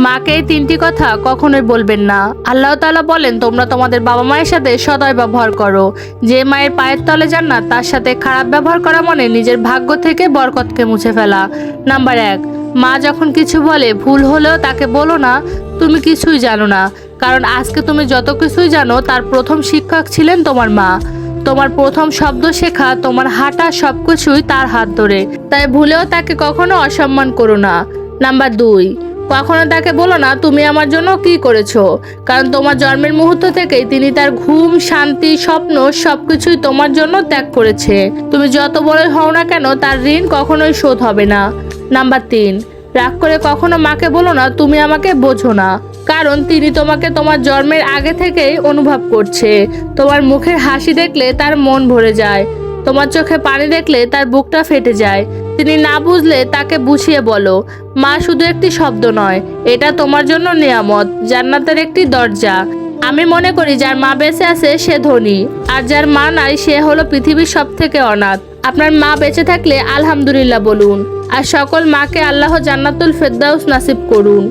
মাকে এই 3টি কথা কখনোই বলবেন না। আল্লাহ তাআলা বলেন, তোমরা তোমাদের বাবা মায়ের সাথে সদয় ব্যবহার করো। যে মায়ের পায়ের তলে জান্নাত, তার সাথে খারাপ ব্যবহার করা মানে নিজের ভাগ্য থেকে বরকতকে মুছে ফেলা। নাম্বার 1, মা যখন কিছু বলে ভুল হলেও তাকে বলো না তুমি কিছুই জানো না, কারণ আজকে তুমি যত কিছুই জানো তার প্রথম শিক্ষক ছিলেন তোমার মা। তোমার প্রথম শব্দ শেখা, তোমার হাঁটা সবকিছুই তার হাত ধরে, তাই ভুলেও তাকে কখনো অসম্মান করো না। নাম্বার 2, কখনো তাকে বলো না তুমি আমার জন্য কি করেছো, কারণ তোমার জন্মের মুহূর্ত থেকেই তিনি তার ঘুম, শান্তি, স্বপ্ন সবকিছুই তোমার জন্য ত্যাগ করেছে। তুমি যত বড় হও না কেন তার ঋণ কখনোই শোধ হবে না। নাম্বার 3, রাগ করে কখনো মাকে বলো না তুমি আমাকে বোঝো না, কারণ তিনি তোমাকে তোমার জন্মের আগে থেকেই অনুভব করছে। তোমার মুখের হাসি দেখলে তার মন ভরে যায়, তোমার চোখে পানি দেখলে তার বুকটা ফেটে যায়। তিনি না বুঝলে তাকে বুঝিয়ে বলো, মা শুধু একটি শব্দ নয়, এটা তোমার জন্য নিয়ামত, জান্নাতের একটি দরজা। আমি মনে করি যার মা বেঁচে আছে সে ধনী, আর যার মা নাই সে হলো পৃথিবীর সবথেকে অনাথ। আপনার মা বেঁচে থাকলে আলহামদুলিল্লাহ বলুন, আর সকল মাকে আল্লাহ জান্নাতুল ফেরদাউস নাসিব করুন।